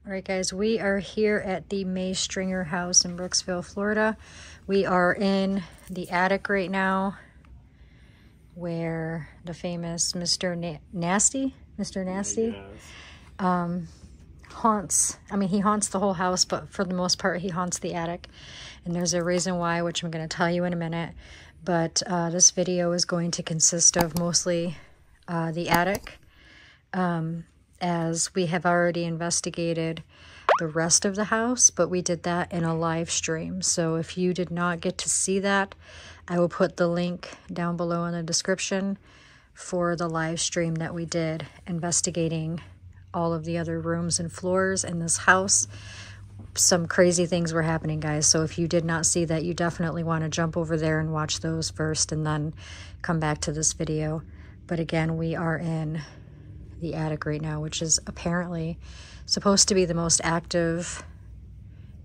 All right, guys, we are here at the May Stringer house in Brooksville, Florida. We are in the attic right now where the famous Mr. Nasty haunts. I mean, he haunts the whole house, but for the most part, he haunts the attic. And there's a reason why, which I'm going to tell you in a minute. But this video is going to consist of mostly the attic, as we have already investigated the rest of the house, but we did that in a live stream. So if you did not get to see that, I will put the link down below in the description for the live stream that we did investigating all of the other rooms and floors in this house. Some crazy things were happening, guys. So if you did not see that, you definitely want to jump over there and watch those first and then come back to this video. But again, we are in the attic right now, which is apparently supposed to be the most active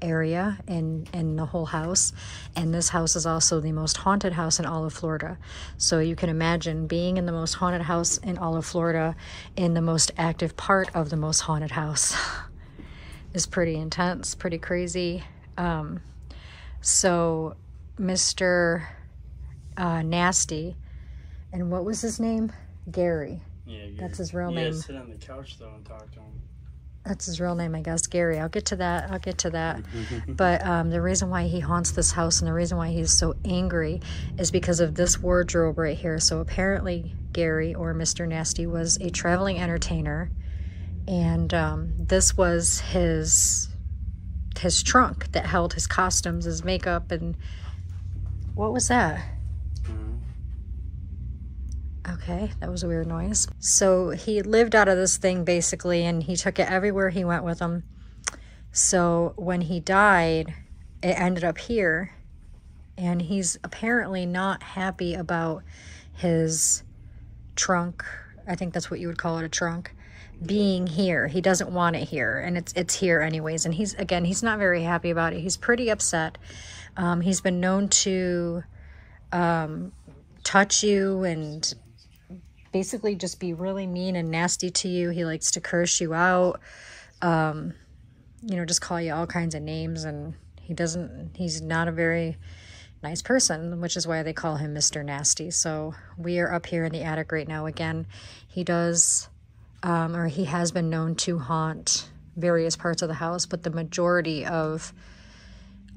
area in the whole house. And this house is also the most haunted house in all of Florida. So you can imagine being in the most haunted house in all of Florida in the most active part of the most haunted house is pretty intense, pretty crazy. So Mr. Nasty, and what was his name? Gary. Yeah, Gary. That's his real name. Sit on the couch though and talk to him. That's his real name, I guess, Gary. I'll get to that. But the reason why he haunts this house and the reason why he's so angry is because of this wardrobe right here. So apparently Gary, or Mr. Nasty, was a traveling entertainer, and this was his trunk that held his costumes, his makeup, and what was that? Okay, that was a weird noise. So he lived out of this thing basically, and he took it everywhere he went with him. So when he died, it ended up here, and he's apparently not happy about his trunk. I think that's what you would call it, a trunk, being here. He doesn't want it here, and it's here anyways. And he's not very happy about it. He's pretty upset. He's been known to touch you and basically just be really mean and nasty to you. He likes to curse you out, you know, just call you all kinds of names, and he's not a very nice person, which is why they call him Mr. Nasty. So we are up here in the attic right now. Again, he does, or he has been known to haunt various parts of the house, but the majority of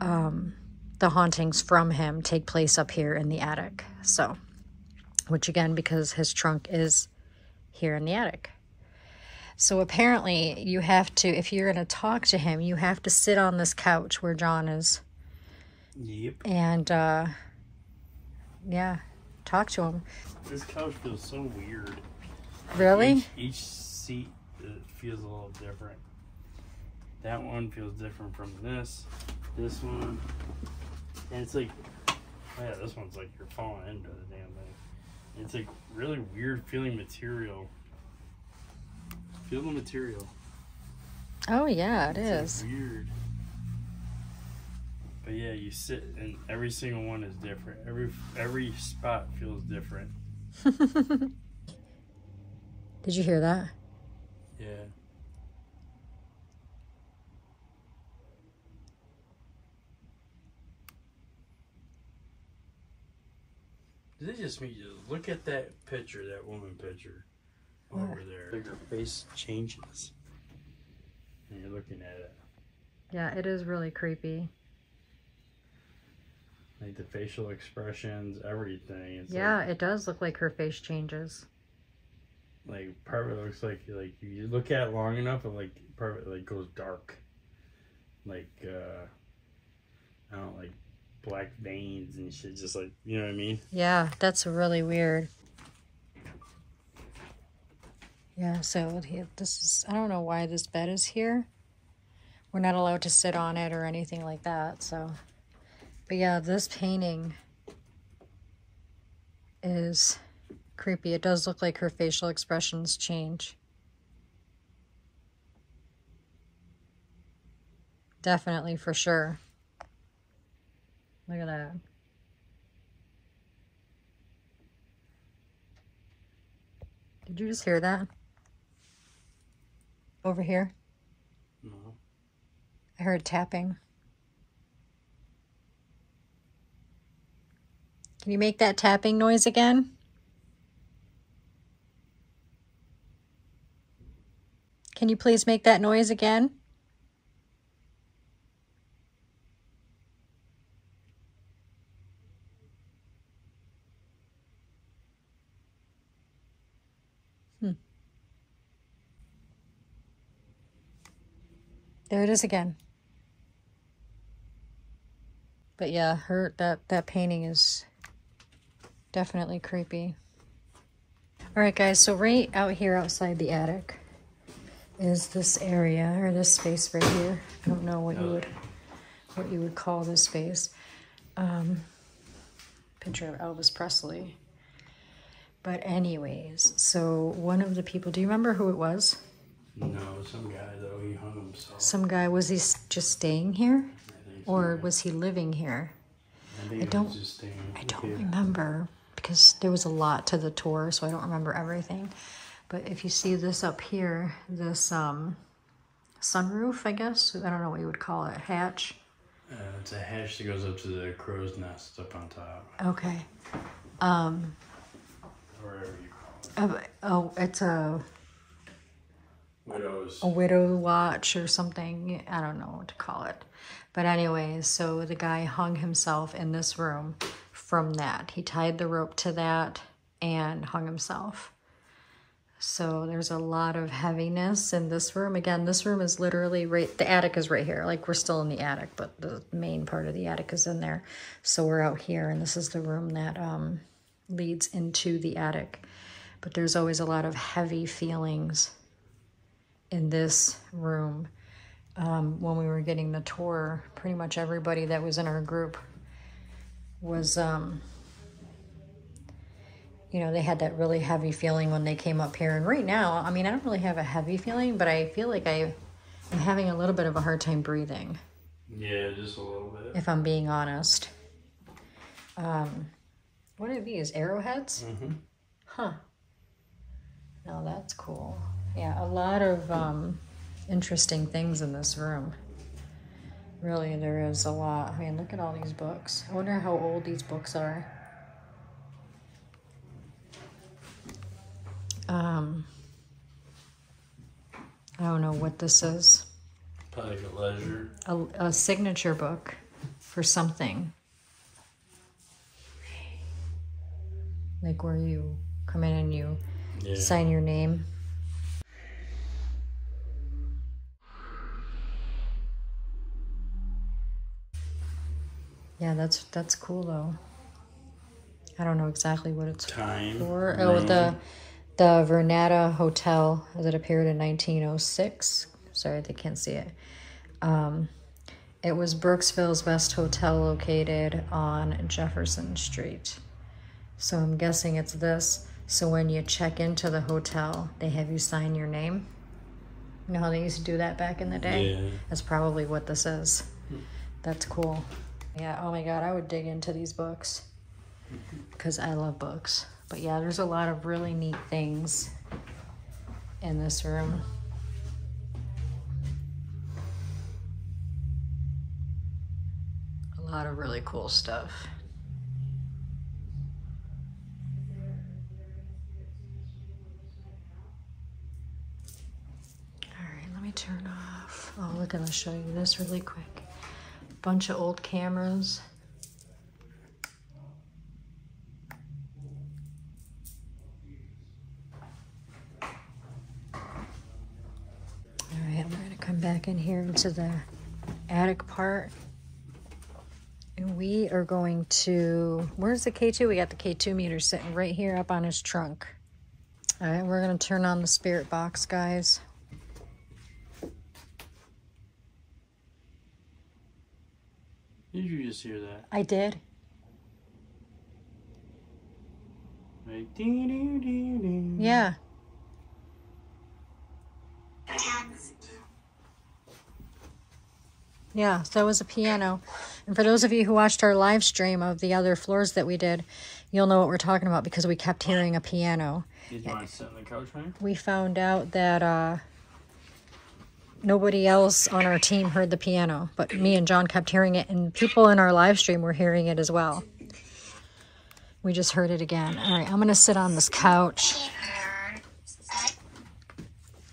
the hauntings from him take place up here in the attic. So, which again, because his trunk is here in the attic. So apparently you have to, if you're going to talk to him, you have to sit on this couch where John is. Yep. And, yeah, talk to him. This couch feels so weird. Really? Each seat feels a little different. That one feels different from this one. And it's like, oh yeah, this one's like you're falling into the damn thing. It's like really weird feeling material. Feel the material. Oh yeah, it it's is. Like weird. But yeah, you sit and every single one is different. Every spot feels different. Did you hear that? Yeah. Did it just me? Look at that picture, that woman picture over there. Like her face changes. And you're looking at it. Yeah, it is really creepy. Like the facial expressions, everything. It's Yeah, like, it does look like her face changes. like part of it looks like you look at it long enough, and like part of it like goes dark. Like I don't know, like black veins and shit, just like, you know what I mean? Yeah, that's really weird. Yeah, so this is, I don't know why this bed is here. We're not allowed to sit on it or anything like that, so. But yeah, this painting is creepy. It does look like her facial expressions change. Definitely, for sure. Look at that. Did you just hear that? Over here? No. I heard tapping. Can you make that tapping noise again? Can you please make that noise again? There it is again. But yeah, that painting is definitely creepy. All right, guys, so right out here outside the attic is this area, or this space right here. I don't know what you would call this space. Picture of Elvis Presley. But anyways, so one of the people, do you remember who it was? No, some guy though, he hung himself. Some guy, was he just staying here? I think so, Or yeah. was he living here? I don't remember, because there was a lot to the tour, so I don't remember everything. But if you see this up here, this sunroof, I guess, I don't know what you would call it, hatch. It's a hatch that goes up to the crow's nest up on top. Okay. Wherever you call it. Oh, it's a widow watch or something. I don't know what to call it. But anyways, so the guy hung himself in this room from that. He tied the rope to that and hung himself. So there's a lot of heaviness in this room. Again, this room is literally right, the attic is right here. Like, we're still in the attic, but the main part of the attic is in there. So we're out here, and this is the room that leads into the attic. But there's always a lot of heavy feelings in this room. When we were getting the tour, pretty much everybody that was in our group was, you know, they had that really heavy feeling when they came up here. And right now, I mean, I don't really have a heavy feeling, but I feel like I'm having a little bit of a hard time breathing. Yeah, just a little bit. If I'm being honest. What are these, arrowheads? Mm-hmm. Huh. No, that's cool. Yeah, a lot of interesting things in this room. Really, there is a lot. I mean, look at all these books. I wonder how old these books are. I don't know what this is. Private leisure. A signature book for something. Like where you come in and you sign your name. Yeah, that's cool though. I don't know exactly what it's for. Oh, the Vernata Hotel that appeared in 1906. Sorry, they can't see it. It was Brooksville's best hotel located on Jefferson Street. So I'm guessing it's this. So when you check into the hotel, they have you sign your name. You know how they used to do that back in the day? Yeah. That's probably what this is. That's cool. Yeah, oh my God, I would dig into these books because I love books. But yeah, there's a lot of really neat things in this room. A lot of really cool stuff. All right, let me turn off. Oh, look, I'll show you this really quick. Bunch of old cameras. All right, we're gonna come back in here into the attic part. And we are going to, where's the K2? We got the K2 meter sitting right here up on his trunk. All right, we're gonna turn on the spirit box, guys. Did you just hear that? I did. Like, ding, ding, ding, ding. Yeah. Yeah, so that was a piano. And for those of you who watched our live stream of the other floors that we did, you'll know what we're talking about because we kept hearing a piano. Did you want to sit on the couch, man? We found out that nobody else on our team heard the piano, but me and John kept hearing it, and people in our live stream were hearing it as well. We just heard it again. All right, I'm going to sit on this couch.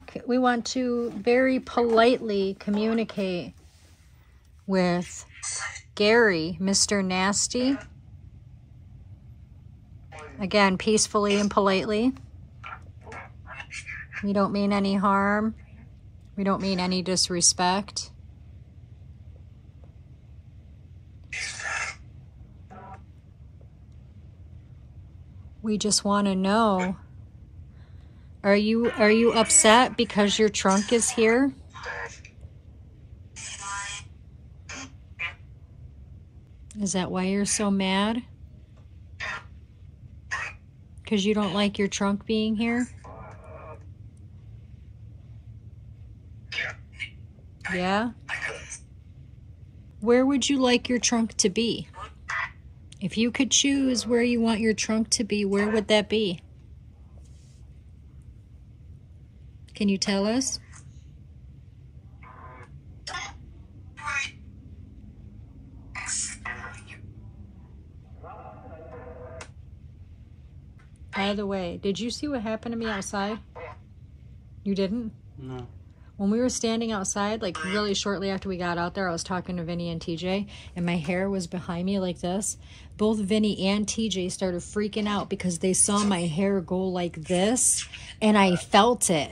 Okay, we want to very politely communicate with Gary, Mr. Nasty. Again, peacefully and politely. We don't mean any harm. We don't mean any disrespect. We just want to know, are you upset because your trunk is here? Is that why you're so mad? Because you don't like your trunk being here? Yeah? Where would you like your trunk to be? If you could choose where you want your trunk to be, where would that be? Can you tell us? By the way, did you see what happened to me outside? You didn't? No. When we were standing outside, like really shortly after we got out there, I was talking to Vinny and TJ, and my hair was behind me like this. Both Vinny and TJ started freaking out because they saw my hair go like this, and I felt it.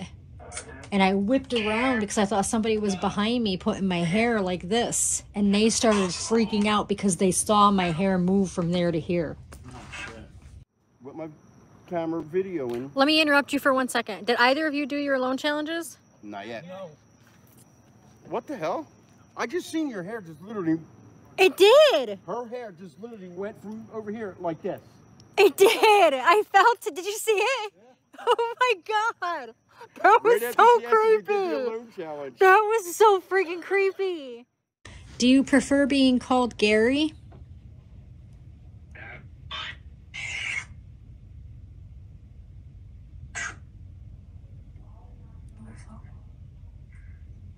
And I whipped around because I thought somebody was behind me putting my hair like this. And they started freaking out because they saw my hair move from there to here. With my camera videoing. Let me interrupt you for 1 second. Did either of you do your alone challenges? Not yet. No. What the hell? I just seen your hair just literally. It did. Her hair just literally went from over here like this. It did. I felt it. Did you see it? Yeah. Oh my God. That was so creepy. That was so freaking creepy. Do you prefer being called Gary?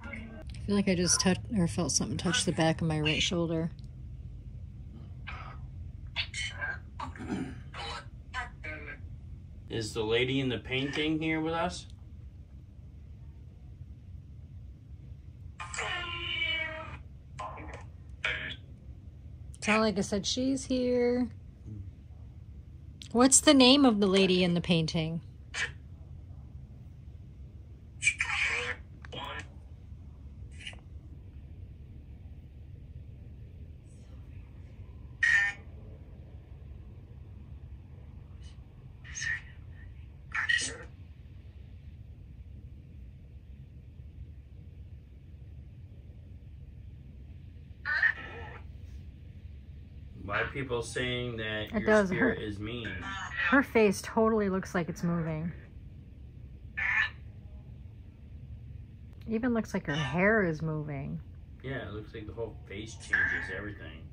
I feel like I just touched or felt something touch the back of my right shoulder. Is the lady in the painting here with us? Sound like I said she's here. What's the name of the lady in the painting? Why are people saying that It your does spirit hurt. is mean? Her face totally looks like it's moving. Even looks like her hair is moving. Yeah, it looks like the whole face changes everything.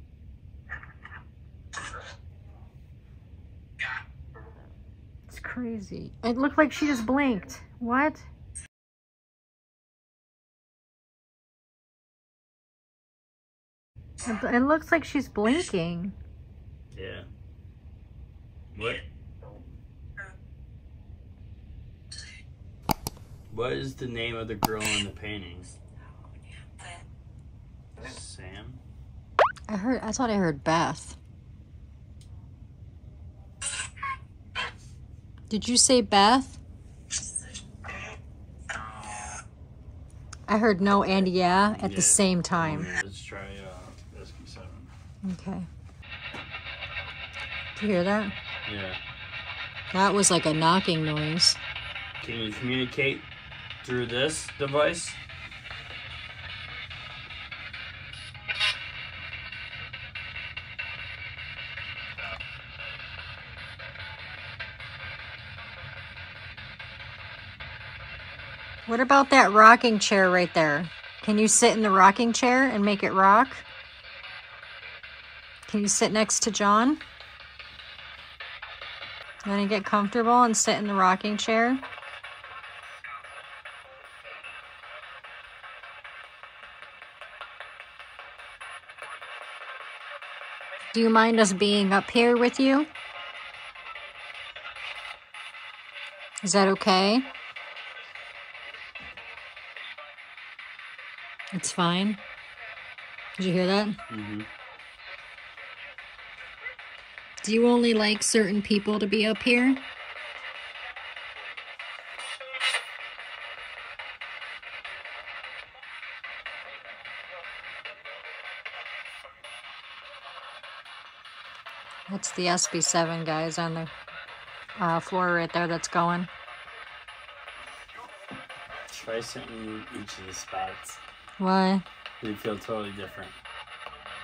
It's crazy. It looked like she just blinked. What? It looks like she's blinking. Yeah. What? What is the name of the girl in the painting? Sam? I thought I heard Beth. Did you say Beth? I heard no and yeah at the same time. Let's try SQ7. Okay. Did you hear that? Yeah. That was like a knocking noise. Can you communicate through this device? What about that rocking chair right there? Can you sit in the rocking chair and make it rock? Can you sit next to John? You want to get comfortable and sit in the rocking chair? Do you mind us being up here with you? Is that okay? It's fine. Did you hear that? Mm-hmm. Do you only like certain people to be up here? That's the SB7, guys, on the floor right there that's going. Try sitting in each of the spots. Why? They feel totally different.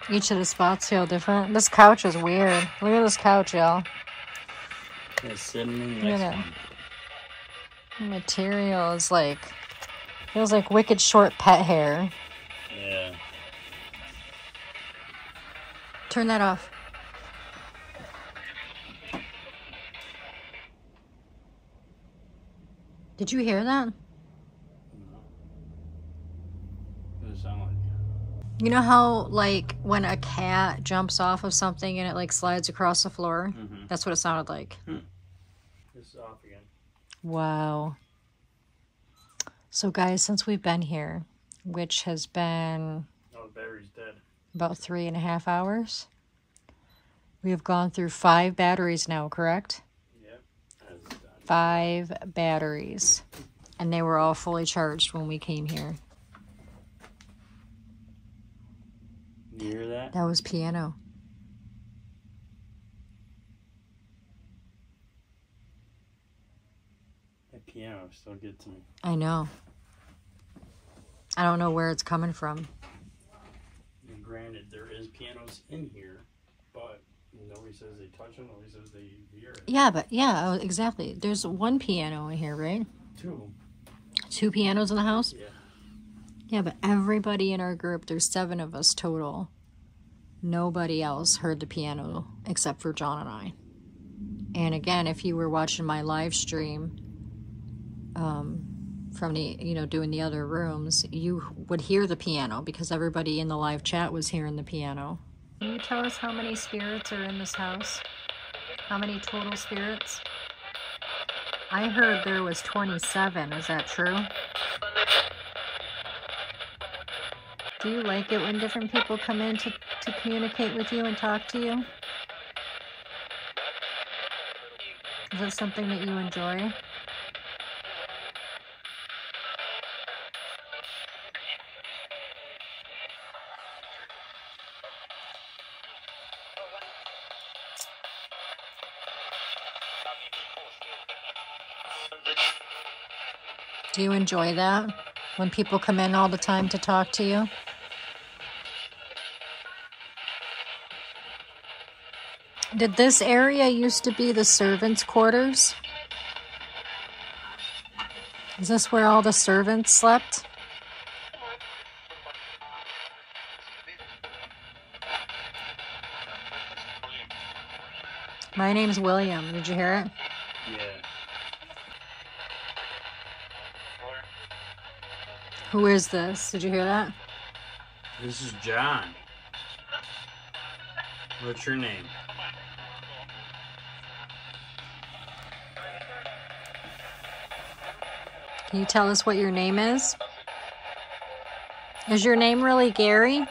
Each of the spots feel different. This couch is weird. Look at this couch, y'all. Yeah, sitting in the Look at next it. one. The material is like, feels like wicked short pet hair. Yeah. Turn that off. Did you hear that? No. What does it sound like? You know how, like, when a cat jumps off of something and it, like, slides across the floor? Mm-hmm. That's what it sounded like. This is off again. Wow. So, guys, since we've been here, which has been Oh, the battery's dead. about 3.5 hours, we have gone through 5 batteries now, correct? Yep. That's done. 5 batteries. And they were all fully charged when we came here. You hear that? That was piano. That piano still gets me. I know. I don't know where it's coming from. And granted, there is pianos in here, but nobody says they touch them. Nobody says they hear it. Yeah, but yeah, exactly. There's 1 piano in here, right? 2. 2 pianos in the house? Yeah. Yeah, but everybody in our group, there's 7 of us total. Nobody else heard the piano except for John and I. And again, if you were watching my live stream from the, doing the other rooms, you would hear the piano because everybody in the live chat was hearing the piano. Can you tell us how many spirits are in this house? How many total spirits? I heard there was 27. Is that true? Do you like it when different people come in to communicate with you and talk to you? Is that something that you enjoy? Do you enjoy that? When people come in all the time to talk to you? Did this area used to be the servants' quarters? Is this where all the servants slept? My name's William. Did you hear it? Yeah. Who is this? Did you hear that? This is John. What's your name? Can you tell us what your name is? Is your name really Gary?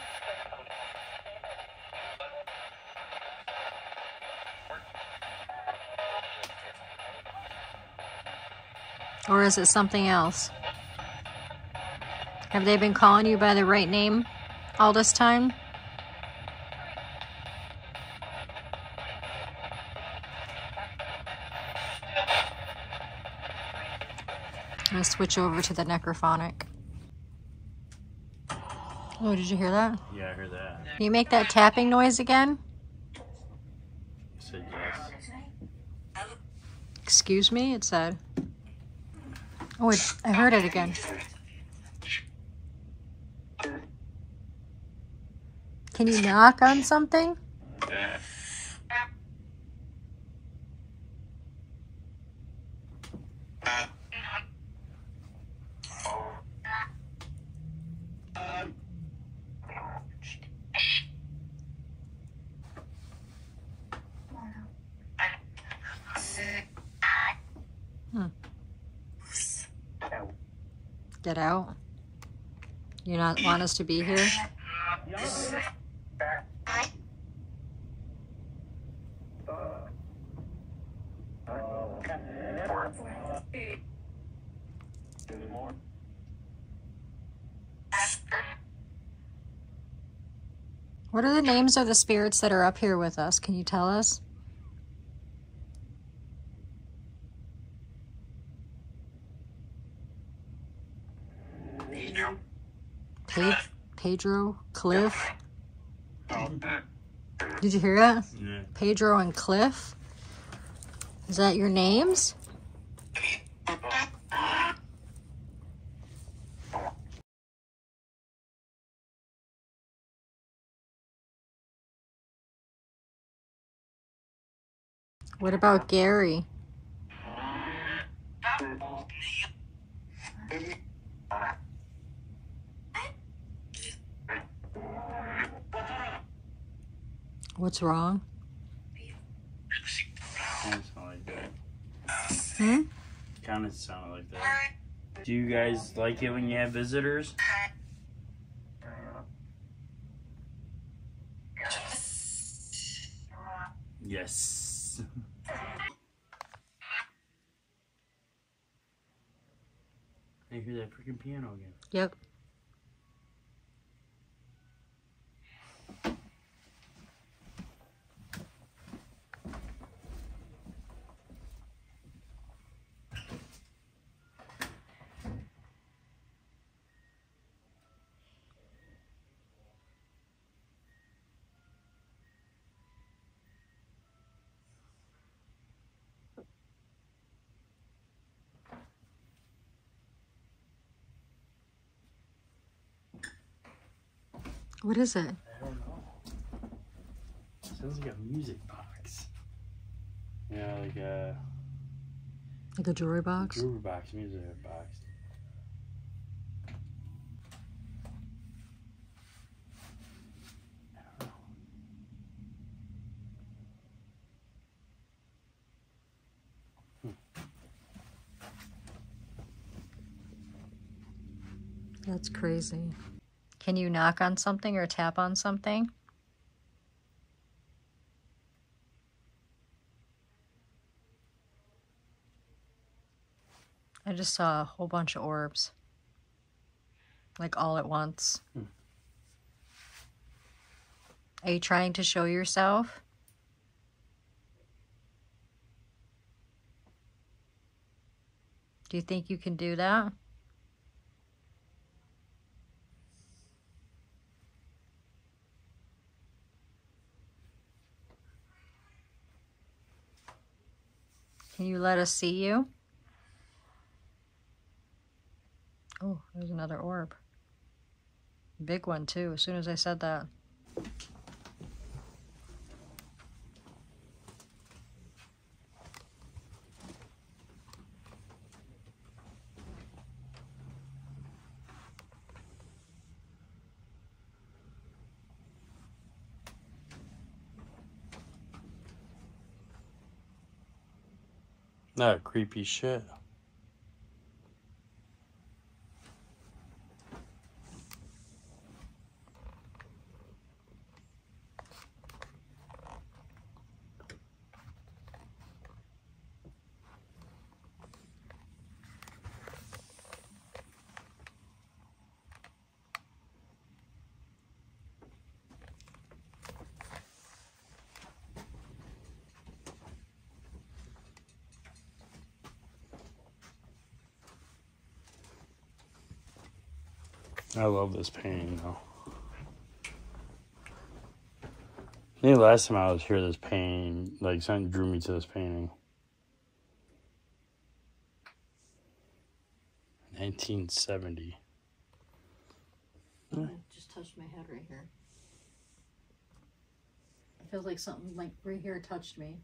Or is it something else? Have they been calling you by the right name all this time? I'm going to switch over to the necrophonic. Oh, did you hear that? Yeah, I heard that. Can you make that tapping noise again? You said yes. Excuse me, it said. Oh, I heard it again. Can you knock on something? Get out. You not want us to be here? What are the names of the spirits that are up here with us? Can you tell us? Pedro, Cliff. Did you hear that? Yeah. Pedro and Cliff. Is that your names? What about Gary? What's wrong? Kind of sound like that. Hmm? Kind of sound like that. Do you guys like it when you have visitors? Yes. I hear that freaking piano again. Yep. What is it? I don't know. Sounds like a music box. Yeah, Like a jewelry box? jewelry box, music box. I don't know. That's crazy. Can you knock on something or tap on something? I just saw a whole bunch of orbs. Like all at once. Are you trying to show yourself? Do you think you can do that? Can you let us see you? Oh, there's another orb. Big one too, as soon as I said that. Not creepy shit. I love this painting though. I think last time I was here, this painting, like something drew me to this painting. 1970. It just touched my head right here. It feels like something like right here touched me.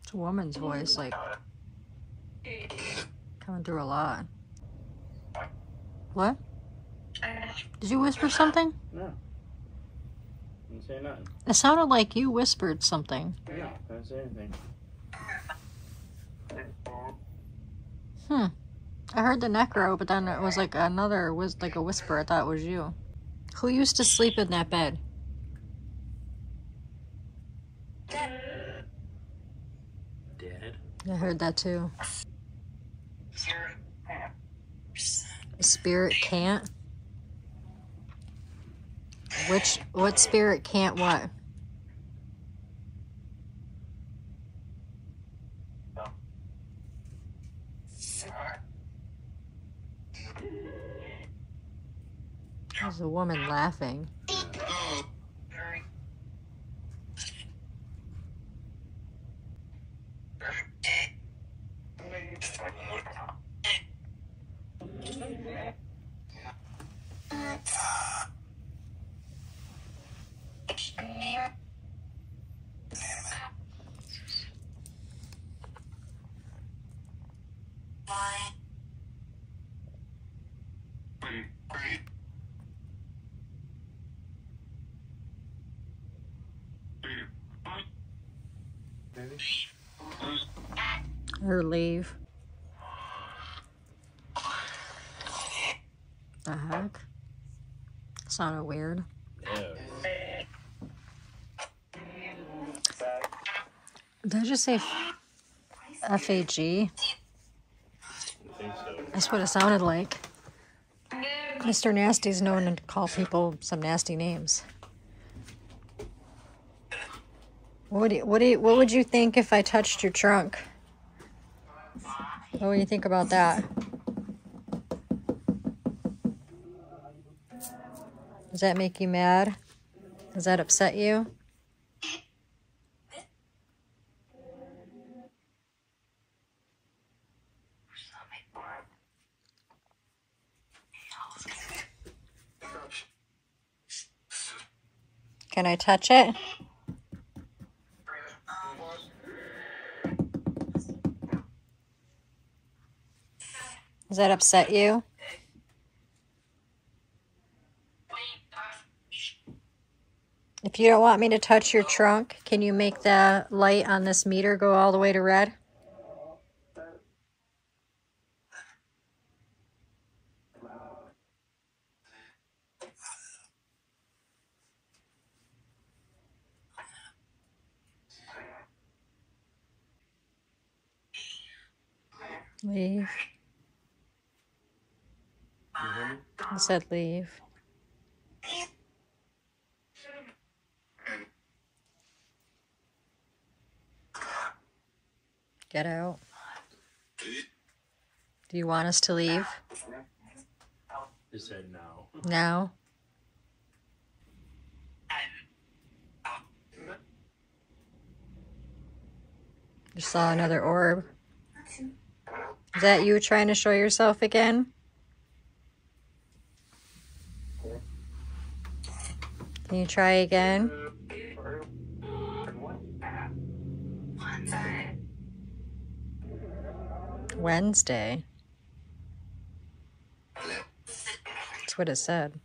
It's a woman's voice, like coming through a lot. What? Did you whisper something? No. I didn't say nothing. It sounded like you whispered something. No, I didn't say anything. I heard the necro, but then it was like another, was like a whisper. I thought it was you. Who used to sleep in that bed? Dad. I heard that too. Spirit can't? What spirit can't what? There's a woman laughing. Or leave. The heck? Sounded weird. Yeah. Did I just say FAG? I think so. That's what it sounded like. Mr. Nasty's known to call people some nasty names. What would you think if I touched your trunk? What would you think about that? Does that make you mad? Does that upset you? Can I touch it? Does that upset you? If you don't want me to touch your trunk, can you make the light on this meter go all the way to red? Leave. I said leave. Get out. Do you want us to leave? It said no. Now? Just saw another orb. Is that you trying to show yourself again? Can you try again? Wednesday. That's what it said.